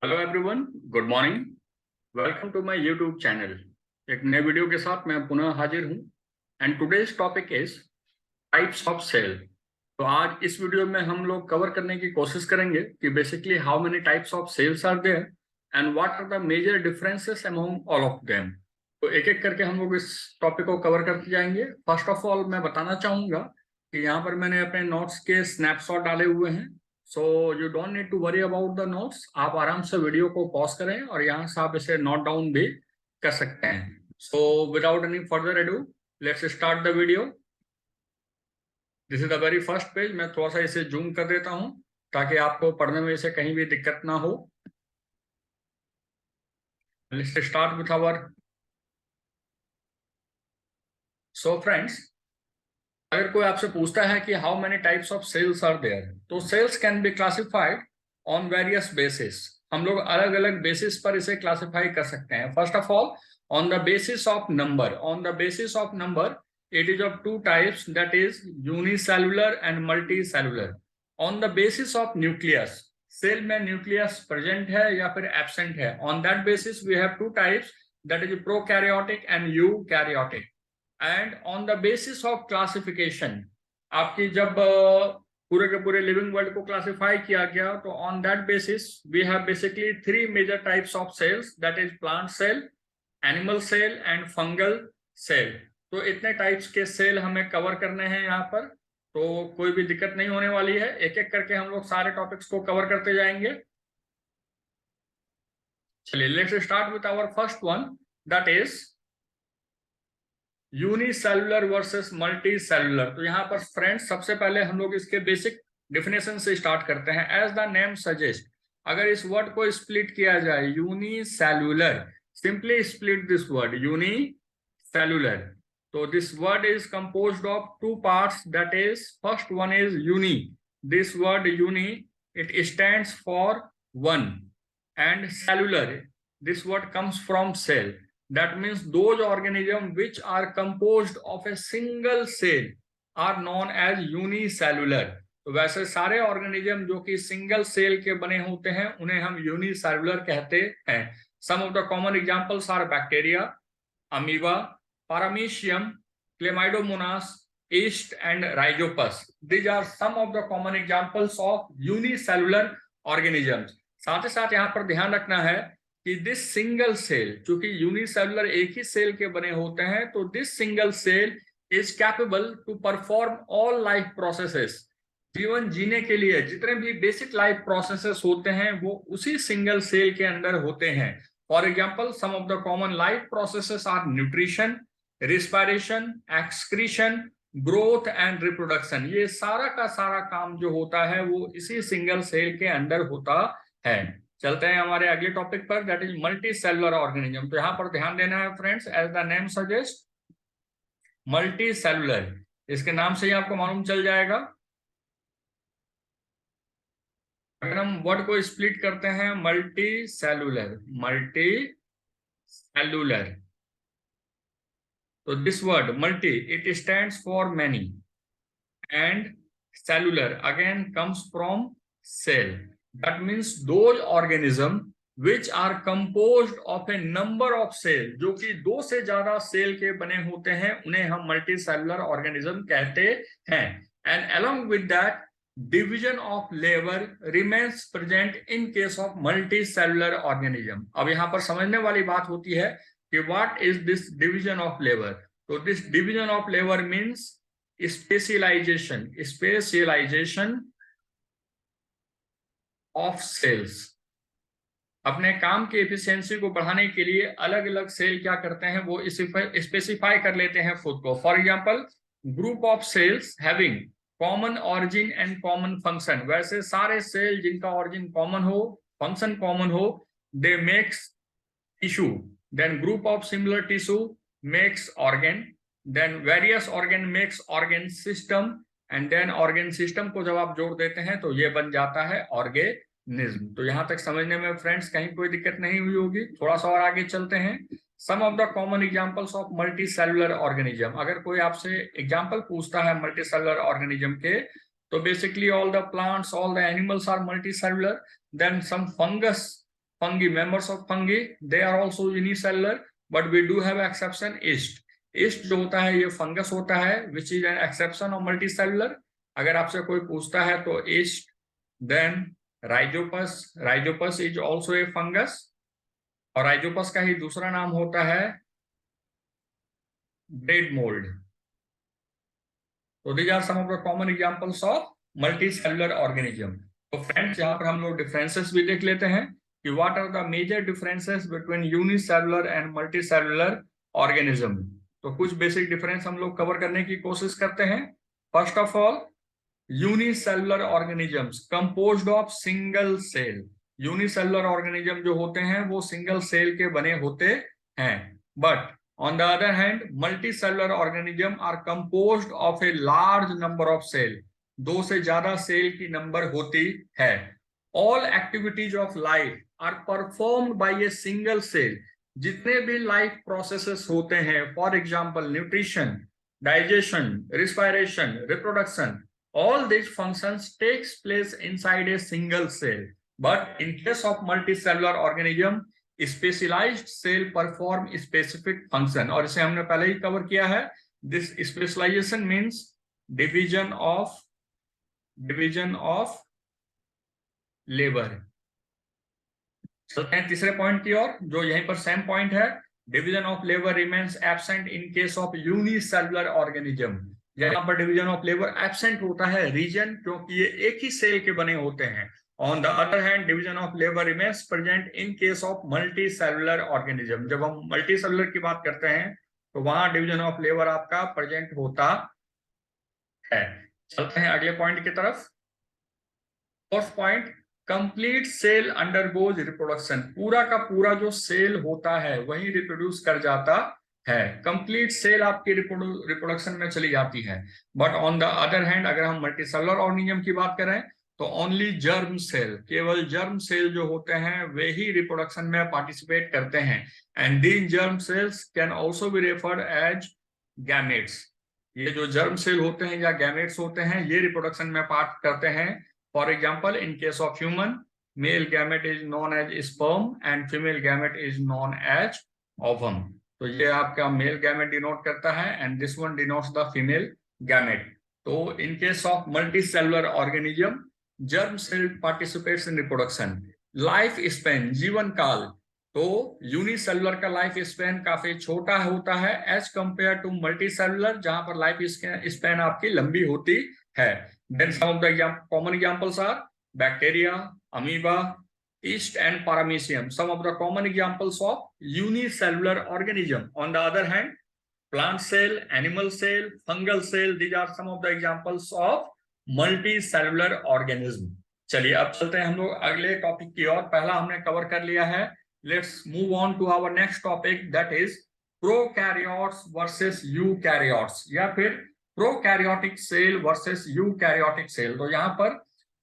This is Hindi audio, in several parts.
Hello everyone, good morning. Welcome to my YouTube channel. एक नए वीडियो के साथ मैं पुनः हाजिर हूं and today's topic is types of cell. तो आज इस वीडियो में हम लोग कवर करने की कोशिश करेंगे कि basically how many types of cells are there and what are the major differences among all of them. तो एक एक करके हम लोग इस टॉपिक को कवर करते जाएंगे। फर्स्ट ऑफ ऑल मैं बताना चाहूंगा कि यहाँ पर मैंने अपने नोट्स के स्नैपशॉट डाले हुए हैं। So you don't need to worry about the notes. आप आराम से वीडियो को पॉज करें और यहाँ से आप इसे नोट डाउन भी कर सकते हैं। So without any further edu, let's start the video. This is the very first page. मैं थोड़ा सा इसे जूम कर देता हूं ताकि आपको पढ़ने में इसे कहीं भी दिक्कत ना हो। Let's start with our. So friends, अगर कोई आपसे पूछता है कि how many types of cells are there, तो cells can be classified on various basis. हम लोग अलग अलग बेसिस पर इसे क्लासिफाई कर सकते हैं। First of all, on the basis of number. On the basis of number it is of two types, that is unicellular and multicellular. On the basis of nucleus, cell में न्यूक्लियस प्रेजेंट है या फिर एब्सेंट है, on that basis we have two types, that is prokaryotic and eukaryotic. And on the basis of classification, आपकी जब पूरे के पूरे लिविंग वर्ल्ड को क्लासिफाई किया गया, तो on that basis we have basically three major types of cells, that is plant cell, animal cell and fungal cell. तो इतने टाइप्स के सेल हमें कवर करने हैं यहाँ पर, तो कोई भी दिक्कत नहीं होने वाली है। एक एक करके हम लोग सारे टॉपिक्स को कवर करते जाएंगे। चलिए, let's start with our first one, that is unicellular versus multicellular. तो यहाँ पर फ्रेंड्स सबसे पहले हम लोग इसके बेसिक डिफिनेशन से स्टार्ट करते हैं। एज द नेम सजेस्ट, अगर इस वर्ड को स्प्लिट किया जाए unicellular, simply split this word unicellular. तो this word is composed of two parts, that is first one is uni. This word uni, it stands for one, and cellular, this word comes from cell. That means those organisms which are composed of a single cell are known as unicellular. तो वैसे सारे ऑर्गेनिज्म जो कि सिंगल सेल के बने होते हैं उन्हें हम यूनिसेलुलर कहते हैं। Some of the common examples are bacteria, amoeba, paramecium, chlamydomonas, yeast and rhizopus. These are some of the common examples of unicellular organisms. साथ ही साथ यहाँ पर ध्यान रखना है कि दिस सिंगल सेल, चूंकि यूनिसेलुलर एक ही सेल के बने होते हैं, तो this single cell is capable to perform all life processes. जीवन जीने के लिए जितने भी बेसिक लाइफ प्रोसेसेस होते हैं वो उसी सिंगल सेल के अंदर होते हैं। For example, some of the common life processes are nutrition, respiration, excretion, growth and reproduction. ये सारा का सारा काम जो होता है वो इसी सिंगल सेल के अंदर होता है। चलते हैं हमारे अगले टॉपिक पर, that is multi cellular organism. तो यहाँ पर ध्यान देना है friends, as the name suggest multi cellular, इसके नाम से ही आपको मालूम चल जाएगा। अगर हम वर्ड को स्प्लिट करते हैं, मल्टी सेलुलर, मल्टी सेलुलर, तो this word multi, it stands for many, and cellular again comes from cell. That means those organism which are composed of a number of cell, जो कि दो से ज्यादा सेल के बने होते हैं, उन्हें हम मल्टीसेलुलर ऑर्गेनिज्म कहते हैं। And along with that, division of labor remains present in case of multicellular organism. अब यहाँ पर समझने वाली बात होती है कि what is this division of labor? तो this division of labor means specialization of cells. अपने काम की एफिशिएंसी को बढ़ाने के लिए अलग अलग सेल क्या करते हैं, वो स्पेसिफाई कर लेते हैं खुद को। For example, group of cells having common origin and common function. वैसे सारे सेल जिनका ऑरिजिन कॉमन हो, फंक्शन कॉमन हो, they makes tissue. Then group of similar tissue makes organ, then various organ makes organ system, and then organ system को जब आप जोड़ देते हैं तो ये बन जाता है ऑर्गेनिज्म। तो यहाँ तक समझने में फ्रेंड्स कहीं कोई दिक्कत नहीं हुई होगी। थोड़ा सा और आगे चलते हैं। Some of the common examples of multi cellular organism. अगर कोई आपसे एग्जांपल पूछता है मल्टी सेलुलर ऑर्गेनिज्म के, तो basically all the plants, all the animals are multi cellular. Then some fungus, fungi, members of fungi, they are also unicellular, but we do have exception yeast. yeast जो होता है ये फंगस होता है, which is an exception of multicellular. अगर आपसे कोई पूछता है तो yeast, then rhizopus, rhizopus is also a fungus, और rhizopus का ही दूसरा नाम होता है bread mold. So these are some of the common examples of multicellular organism. तो फ्रेंड्स यहाँ पर हम लोग डिफरेंसेस भी देख लेते हैं कि what are the major differences between unicellular and multicellular organism. तो कुछ बेसिक डिफरेंस हम लोग कवर करने की कोशिश करते हैं. First of all, unicellular organisms composed of single cell. Unicellular organism जो होते हैं वो सिंगल सेल के बने होते हैं. But on the other hand, multicellular organisms are composed of a large number of cells. 2 से ज्यादा सेल की नंबर होती है. All activities of life are performed by a single cell. जितने भी लाइफ प्रोसेसेस होते हैं, for example nutrition, digestion, respiration, reproduction, all these functions takes place inside a single cell. But in case of multicellular organism, specialized cell perform specific function, और इसे हमने पहले ही कवर किया है. This specialization means division of labour. चलते हैं तीसरे पॉइंट की ओर, जो यहीं पर सेम पॉइंट है. Division of labour remains absent in case of unicellular organism. यहाँ पर डिवीजन ऑफ लेबर एब्सेंट होता है, रीजन क्योंकि ये एक ही सेल के बने होते हैं. On the other hand, division of labor remains present in case of multicellular organism. जब हम multicellular की बात करते हैं तो वहां division of labor आपका प्रेजेंट होता है. चलते हैं अगले पॉइंट की तरफ. First point, complete cell undergoes reproduction. पूरा का पूरा जो सेल होता है वही रिप्रोड्यूस कर जाता है. कंप्लीट सेल आपकी रिप्रोडक्शन में चली जाती है. But on the other hand, अगर हम मल्टीसेलुलर ऑर्गेनिज्म की बात करें तो ओनली जर्म सेल, केवल जर्म सेल जो होते हैं वे ही रिप्रोडक्शन में पार्टिसिपेट करते हैं. And these germ cells can also be referred as gametes. ये जो जर्म सेल होते हैं या गैमेट्स होते हैं ये रिप्रोडक्शन में पार्ट करते हैं. For example, in case of human, male gamete is known as sperm and female gamete is known as ovum. तो ये आपका मेल गैमेट डिनोट करता है and this one denotes the female gamete. तो in case of multicellular organism, germ cell participates in reproduction. Life span, जीवन काल, तो यूनिसेलुलर का लाइफ स्पेन काफी छोटा होता है एज कंपेयर टू मल्टीसेलुलर, जहां पर लाइफ स्पेन आपकी लंबी होती है. Then some of the common examples are bacteria, amoeba, yeast and paramecium. Some of the common examples of unicellular organism. On the other hand, plant cell, animal cell, fungal cell, these are some of the examples of multicellular organism. चलिए अब चलते हैं हम लोग अगले टॉपिक की ओर. पहला हमने कवर कर लिया है. Let's move on to our next topic, that is prokaryotes versus eukaryotes, या फिर prokaryotic cell versus eukaryotic cell. तो यहाँ पर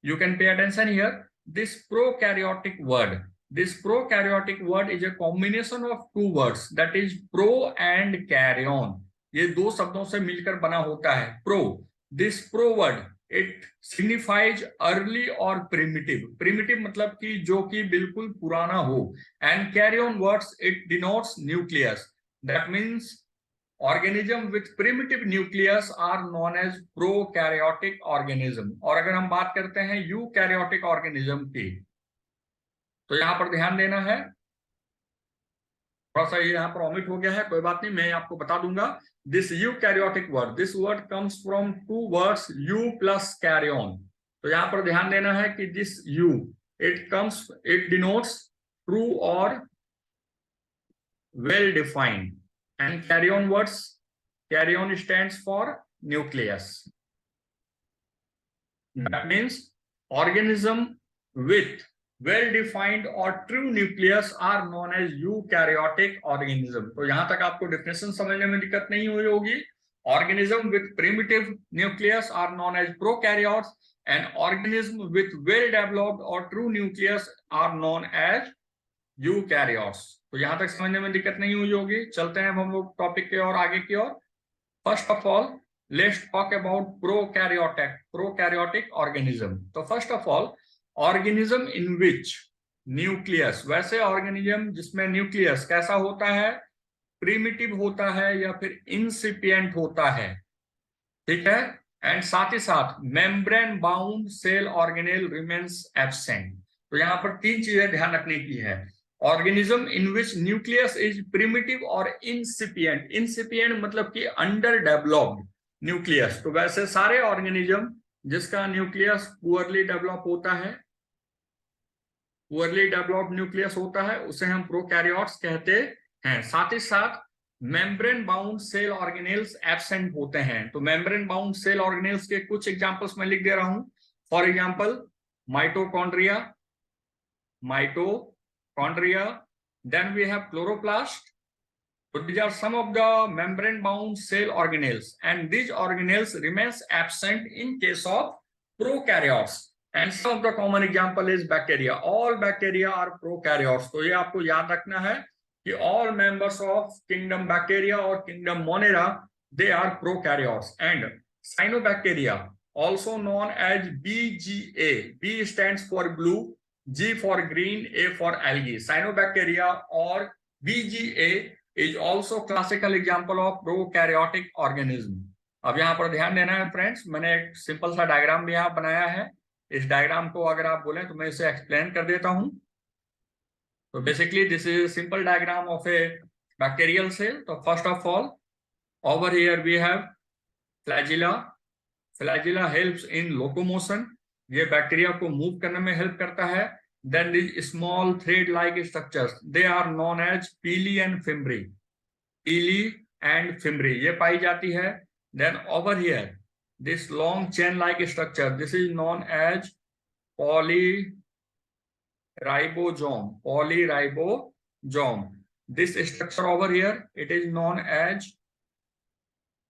you can pay attention here. This prokaryotic word is a combination of two words, that is pro and caryon. ये दो शब्दों से मिलकर बना होता है. Pro, this pro word, it signifies early or primitive. Primitive मतलब कि जो कि बिल्कुल पुराना हो. And caryon words, it denotes nucleus. That means organism with primitive nucleus are known as prokaryotic organism. और अगर हम बात करते हैं eukaryotic organism की, तो यहां पर ध्यान देना है. थोड़ा सा ये यहाँ पर ओमिट हो गया है, कोई बात नहीं, मैं आपको बता दूंगा. This eukaryotic word, this word comes from two words u plus caryon. तो यहाँ पर ध्यान देना है कि this u, it denotes true or well defined. And caryon stands for nucleus. That means organism with well-defined or true nucleus are known as eukaryotic organism. तो यहाँ तक आपको definition समझने में दिक्कत नहीं हुई होगी. Organism with primitive nucleus are known as prokaryotes, and organism with well-developed or true nucleus are known as eukaryotes. तो यहां तक समझने में दिक्कत नहीं हुई होगी. चलते हैं हम लोग टॉपिक के और आगे की ओर. First of all, let's talk about prokaryotic organism. तो first of all, organism in which nucleus, वैसे ऑर्गेनिज्म जिसमें न्यूक्लियस कैसा होता है, प्रिमिटिव होता है या फिर इंसिपिएंट होता है, ठीक है। एंड साथ ही साथ membrane bound cell organelle remains absent. तो यहाँ पर तीन चीजें ध्यान रखने की है। Organism in which nucleus is primitive और इंसिपिएंट, इंसिपिएंट मतलब कि अंडर डेवलप्ड न्यूक्लियस। तो वैसे सारे ऑर्गेनिज्म जिसका न्यूक्लियस पुअरली डेवलप होता है, पुअरली डेवलप्ड न्यूक्लियस होता है, उसे हम प्रोकैरियोट्स कहते हैं। साथ ही साथ membrane bound cell organelles absent होते हैं। तो मेम्ब्रेन बाउंड सेल ऑर्गेनेल्स के कुछ एग्जांपल्स मैं लिख दे रहा हूं। For example mitochondria, mitochondria, then we have chloroplast. So these are some of the membrane bound cell organelles, and these organelles remains absent in case of prokaryotes. And some of the common example is bacteria. All bacteria are prokaryotes. तो ये आपको याद रखना है कि all members of kingdom bacteria or kingdom monera, they are prokaryotes. And cyanobacteria, also known as BGA, B stands for blue, G for green, A for algae. Cyanobacteria or BGA is also classical example of prokaryotic organism. अब यहाँ पर ध्यान देना है फ्रेंड्स, मैंने एक सिंपल सा डायग्राम भी यहाँ बनाया है। इस डायग्राम को अगर आप बोलें तो मैं इसे एक्सप्लेन कर देता हूँ। तो basically this is simple diagram of a bacterial cell. तो first of all over here we have flagella. Flagella helps in locomotion, ये बैक्टीरिया को मूव करने में हेल्प करता है। Then these small thread-like structures, they are known as pili and fimbri. Pili and fimbri, ये पाई जाती है। Then over here, this long chain-like structure, this is known as polyribosome. Polyribosome. This structure over here, it is known as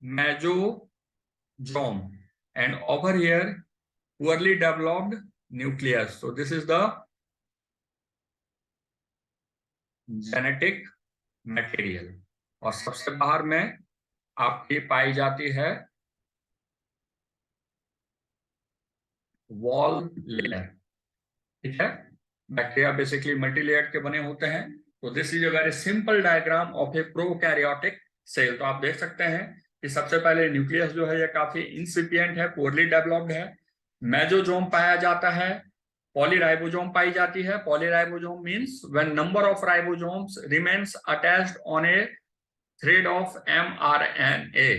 mesosome. And over here, poorly developed nucleus. So this is the genetic material. और सबसे बाहर में आपकी पाई जाती है वॉल लेयर, ठीक है। बैक्टीरिया बेसिकली मल्टीलेयर्ड के बने होते हैं। तो this is a very simple diagram of a prokaryotic cell. तो आप देख सकते हैं कि सबसे पहले न्यूक्लियस जो है ये काफी इंसिपिएंट है, पोरली डेवलप्ड है। मेसोसोम पाया जाता है, पॉलीराइबोसोम पाई जाती है। Polyribosome means when number of ribosomes remains attached on A thread of mRNA।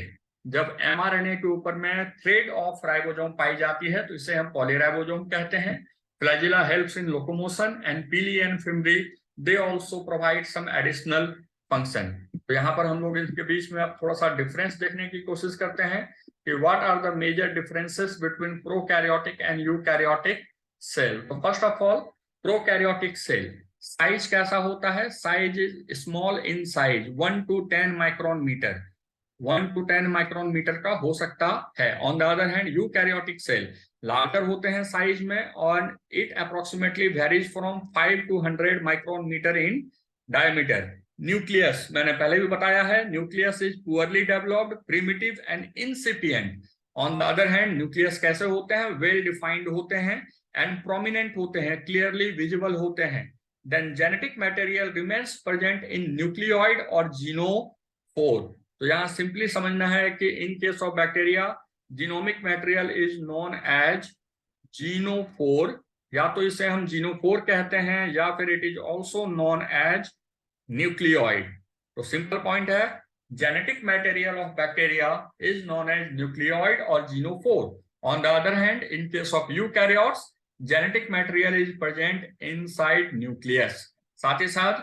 जब mRNA के ऊपर में थ्रेड ऑफ राइबोसोम पाई जाती है तो इसे हम पॉलीराइबोसोम कहते हैं। Flagella helps in locomotion and pili and fimbriae they also provide some additional function. तो यहाँ पर हम लोग इनके बीच में अब थोड़ा सा डिफरेंस देखने की कोशिश करते हैं कि what are the major differences between prokaryotic and eukaryotic cell. तो first of all prokaryotic cell size कैसा होता है? Size is small in size, 1 to 10 micron metre, 1 to 10 micron metre का हो सकता है। On the other hand eukaryotic cell larger होते हैं साइज में और it approximately varies from 5 to 100 micron metre in diameter. Nucleus मैंने पहले भी बताया है, nucleus is poorly developed, primitive and incipient. On the other hand nucleus कैसे होते हैं? वेल डिफाइंड होते हैं एंड प्रोमिनेंट होते हैं, क्लियरली विजिबल होते हैं। Then genetic material remains present in nucleoid और जीनोफोर। तो यहाँ सिंपली समझना है कि in case of bacteria genomic material is known as genophore, या तो इसे हम जीनोफोर कहते हैं या फिर it is also known as nucleoid. तो सिंपल पॉइंट है, genetic material of bacteria is known as nucleoid और genophore. On the other hand, in case of eukaryotes, genetic material is present inside nucleus. साथ ही साथ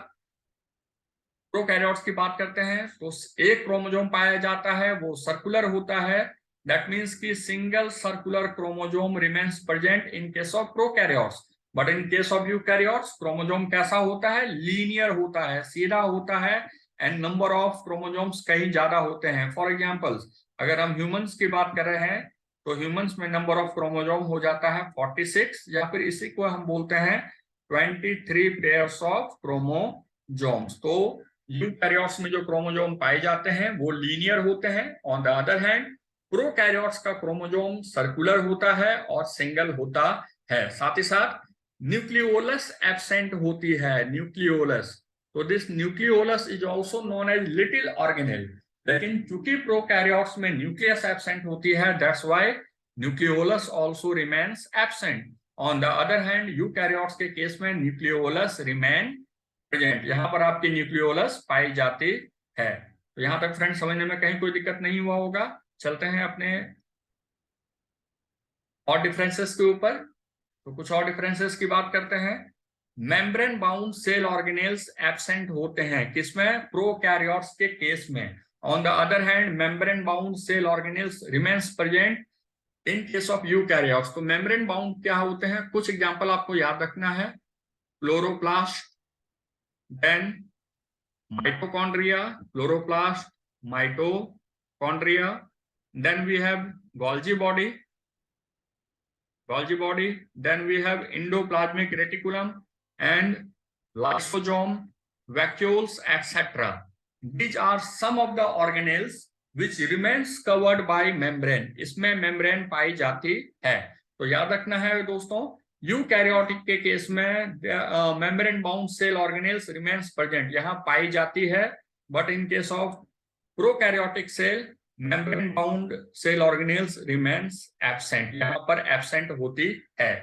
प्रोकैरियोट्स की बात करते हैं तो एक क्रोमोसोम पाया जाता है, वो सर्कुलर होता है। That means कि single circular chromosome remains present in case of prokaryotes. But in case of eukaryotes, chromosome कैसा होता है? लीनियर होता है, सीधा होता है एंड नंबर ऑफ क्रोमोसोम्स कहीं ज्यादा होते हैं। फॉर एग्जाम्पल अगर हम ह्यूमंस की बात कर रहे हैं तो ह्यूमंस में नंबर ऑफ क्रोमोसोम हो जाता है 46, या फिर इसी को हम बोलते हैं 23 पेयर्स ऑफ क्रोमोसोम्स। तो यूकैरियोट्स में जो क्रोमोसोम पाए जाते हैं वो लीनियर होते हैं। On the other hand prokaryotes का क्रोमोसोम सर्कुलर होता है और सिंगल होता है। साथ ही साथ न्यूक्लियोलस एब्सेंट होती है, न्यूक्लियोलस। तो this nucleolus is also known as little organelle. लेकिन चूंकि प्रोकैरियोट्स में न्यूक्लियस एब्सेंट होती है, that's why nucleolus also remains absent. On the other hand eukaryotes के केस में न्यूक्लियोलस रिमेन प्रेजेंट। यहां पर आपकी न्यूक्लियोलस पाई जाती है। तो यहां तक फ्रेंड समझने में कहीं कोई दिक्कत नहीं हुआ होगा। चलते हैं अपने और डिफरेंसेस के ऊपर। तो कुछ और डिफरेंसेस की बात करते हैं। Membrane bound cell organelles absent होते हैं, किसमें? प्रोकैरियोट्स के केस में। On the other hand membrane bound cell organelles remains present in case of eukaryotes. तो मेम्ब्रेन बाउंड क्या होते हैं? कुछ एग्जांपल आपको याद रखना है। Chloroplast, then chloroplast, mitochondria, then we have Golgi body, then we have endoplasmic reticulum and lysosome, vacuoles, etc. These are some of the organelles which remains covered by membrane. इसमें membrane पाई जाती है। तो याद रखना है दोस्तों, यूकैरियोटिक के केस में membrane bound cell organelles remains present, यहाँ पाई जाती है। but in case of prokaryotic cell membrane bound cell organelles remains absent, यहां पर एब्सेंट होती है।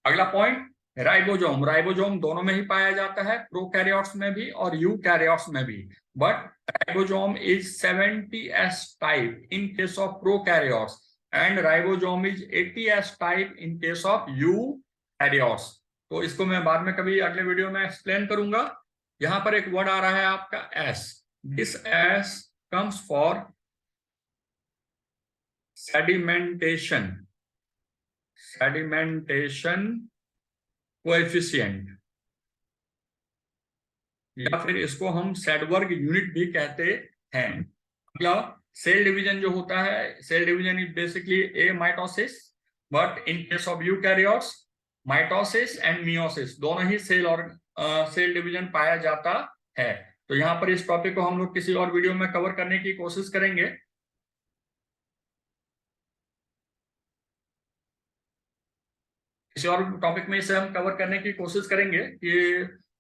अगला पॉइंट, राइबोसोम। राइबोसोम दोनों में ही पाया जाता है, प्रोकैरियोट्स में भी और यूकैरियोट्स में भी। But ribosome is 70s type in case of prokaryotes and ribosome is 80s type in case of eukaryotes. तो इसको मैं बाद में कभी अगले वीडियो में एक्सप्लेन करूंगा। यहां पर एक वर्ड आ रहा है आपका S. This S comes for sedimentation coefficient, या फिर इसको हम सेडबर्ग यूनिट भी कहते हैं। मतलब सेल डिवीजन जो होता है, cell division is basically a mitosis, but in case of eukaryotes mitosis and meiosis दोनों ही सेल डिवीजन पाया जाता है। तो यहाँ पर इस टॉपिक को हम लोग किसी और वीडियो में कवर करने की कोशिश करेंगे। किसी और टॉपिक में इसे हम कवर करने की कोशिश करेंगे कि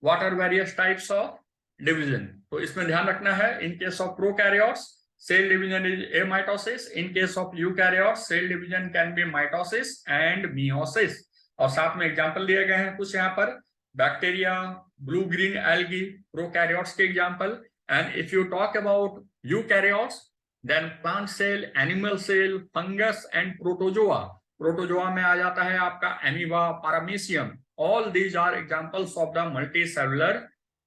what are various types of division. तो इसमें ध्यान रखना है, in case of prokaryotes cell division is amitosis, in case of eukaryotes cell division can be mitosis and meiosis. और साथ में एग्जांपल दिए गए हैं कुछ यहाँ पर, bacteria, blue green algae, prokaryotes के example. And if you talk about eukaryotes then plant cell, animal cell, fungus and protozoa. Protozoa में आ जाता है आपका amoeba, paramecium. All these are examples of the multicellular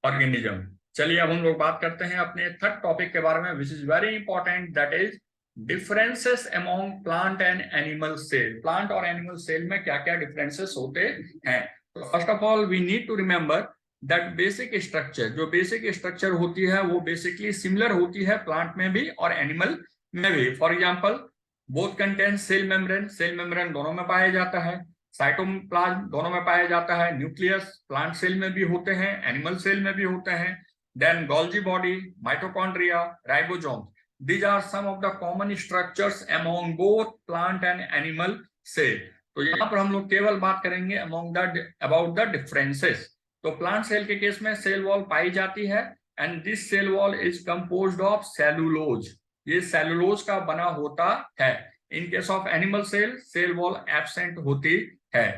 organism. चलिए अब हम लोग बात करते हैं अपने थर्ड टॉपिक के बारे में, which is very important, that is differences among plant and animal cell. Plant और एनिमल सेल में क्या क्या डिफरेंसेस होते हैं। तो first of all we need to remember that basic structure, जो बेसिक स्ट्रक्चर होती है वो बेसिकली सिमिलर होती है प्लांट में भी और एनिमल में भी। For example both contain cell membrane, cell membrane दोनों में पाया जाता है। साइटोप्लाज्म दोनों में पाया जाता है। न्यूक्लियस प्लांट सेल में भी होते हैं, एनिमल सेल में भी होते हैं। Then Golgi body, mitochondria, ribosome, these are some of the common structures among both plant and animal cell। तो यहाँ पर हम लोग केवल बात करेंगे about the differences। तो प्लांट सेल के केस में सेल वॉल पाई जाती है and this cell wall is composed of cellulose, ये सेलुलोज का बना होता है। In case of animal cell, cell wall absent होती है।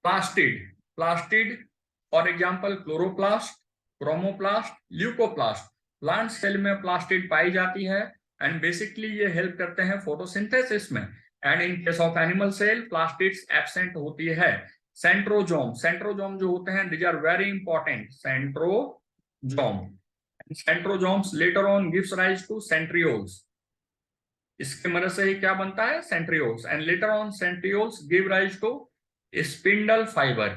Plastid for example chloroplast, chromoplast, leucoplast. Plant cell में प्लास्टिड पाई जाती है एंड बेसिकली ये हेल्प करते हैं फोटोसिंथेसिस में। And in case of animal cell plastids absent होती है। सेंट्रोजोम जो होते हैं, these are very important. Centrosomes later on gives rise to centrioles. इसके मदद से ही क्या बनता है? Centrioles. And later on centrioles give rise to spindle fibre.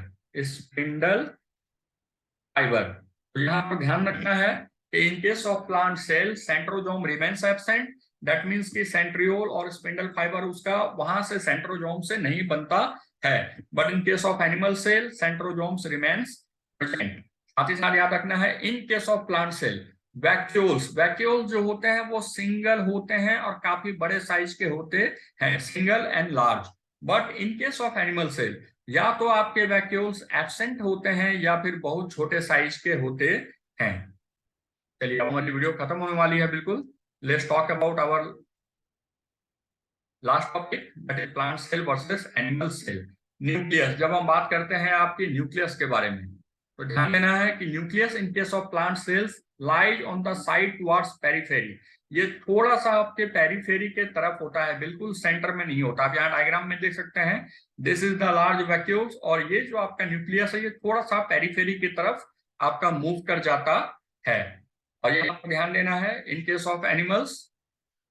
तो यहाँ पर ध्यान रखना है कि in case of plant cell centrosome remains absent, that means कि सेंट्रियोल और स्पिंडल फाइबर उसका वहां से सेंट्रोजोम से नहीं बनता है। But in case of animal cell centrosomes remains present. साथ ही साथ याद रखना है, in case of plant cell vacuoles जो होते हैं वो सिंगल होते हैं और काफी बड़े साइज के होते हैं, single and large. But in case of animal cell या तो आपके वैक्यूल्स एब्सेंट होते हैं या फिर बहुत छोटे साइज के होते हैं। चलिए हमारी वीडियो खत्म होने वाली है बिल्कुल। Let's talk about our last topic, that is plant cell versus animal cell. Nucleus, जब हम बात करते हैं आपके न्यूक्लियस के बारे में, तो ध्यान देना है कि nucleus in case of plant cells lies on the side towards periphery. ये थोड़ा सा आपके पेरिफेरी के तरफ होता है, बिल्कुल सेंटर में नहीं होता। आप यहाँ डायग्राम में देख सकते हैं, this is the large vacuoles, और ये जो आपका न्यूक्लियस है ये थोड़ा सा पेरिफेरी की तरफ आपका मूव कर जाता है। और ये आपको ध्यान देना है, in case of animals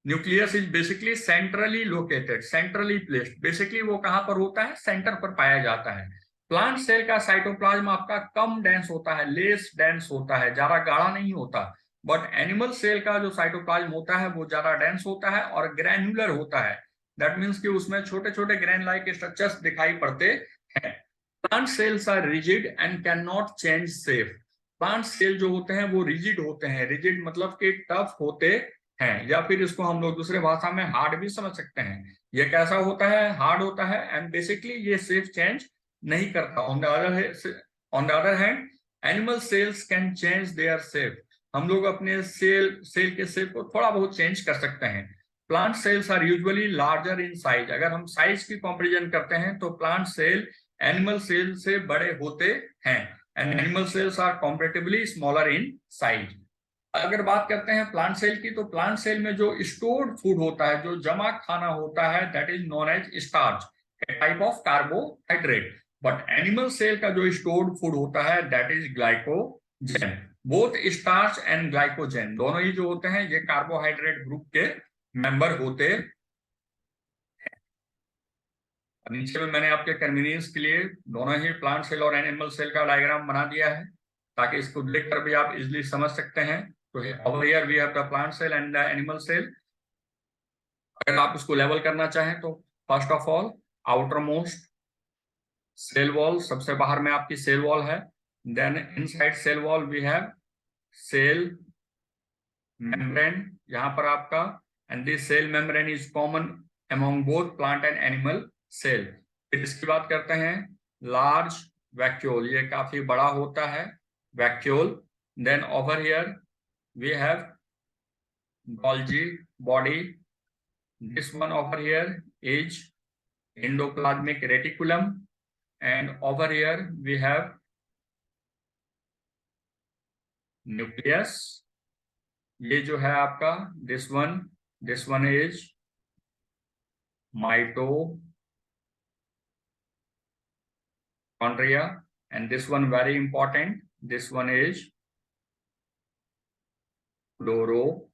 nucleus is basically centrally located, centrally placed. Basically वो कहां पर होता है, सेंटर पर पाया जाता है। प्लांट सेल का साइटोप्लाज्म आपका कम डेंस होता है, लेस डेंस होता है, ज्यादा गाढ़ा नहीं होता। बट एनिमल सेल का जो साइटोप्लाज्म होता है वो ज्यादा डेंस होता है और ग्रैन्युलर होता है। दैट मीन्स कि उसमें छोटे छोटे ग्रैन लाइक स्ट्रक्चर्स दिखाई पड़ते हैं। Plant cells are rigid and can not change shape. Plant cell जो होते हैं वो रिजिड होते हैं, रिजिड मतलब कि टफ होते हैं, या फिर इसको हम लोग दूसरे भाषा में हार्ड भी समझ सकते हैं। ये कैसा होता है, हार्ड होता है, एंड बेसिकली ये शेप चेंज नहीं करता। On the other hand animal cells can change their shape. हम लोग अपने सेल के शेप को थोड़ा बहुत चेंज कर सकते हैं। Plant cells are usually larger in size. अगर हम साइज की कंपैरिजन करते हैं तो प्लांट सेल एनिमल सेल से बड़े होते हैं, and animal cells are comparatively smaller in size. अगर बात करते हैं प्लांट सेल की, तो प्लांट सेल में जो स्टोर्ड फूड होता है, जो जमा खाना होता है, that is known as starch, type of carbohydrate. But animal cell का जो स्टोर्ड फूड होता है that is glycogen. Both starch and glycogen दोनों ही जो होते हैं ये कार्बोहाइड्रेट ग्रुप के मेंबर होते। नीचे में मैंने आपके कन्वीनियंस के लिए दोनों ही प्लांट सेल और एनिमल सेल का डायग्राम बना दिया है, ताकि इसको देखकर भी आप इजिली समझ सकते हैं। तो over here we have the plant cell and the animal cell। अगर आप इसको लेवल करना चाहें तो first of all outermost cell wall, सबसे बाहर में आपकी सेल वॉल है। Then inside cell wall we have cell membrane, यहाँ पर आपका, and this cell membrane is common among both plant and animal cell. फिर इसकी बात करते हैं लार्ज वैक्यूल, ये काफी बड़ा होता है vacuole. Then over here we have Golgi body. This one over here is endoplasmic reticulum, and over here we have nucleus। ये जो है आपका this one is mitochondria, and this one very important, this one is chloroplast.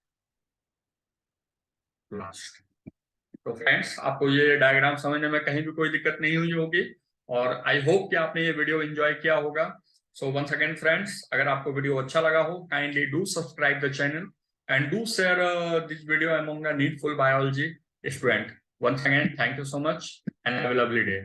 तो फ्रेंड्स, आपको ये डायग्राम समझने में कहीं भी कोई दिक्कत नहीं हुई होगी, और आई होप कि आपने ये वीडियो एंजॉय किया होगा। सो वंस अगेन फ्रेंड्स, अगर आपको वीडियो अच्छा लगा हो, kindly do subscribe the channel and do share this video among the needful biology student. Once again thank you so much and have a lovely day.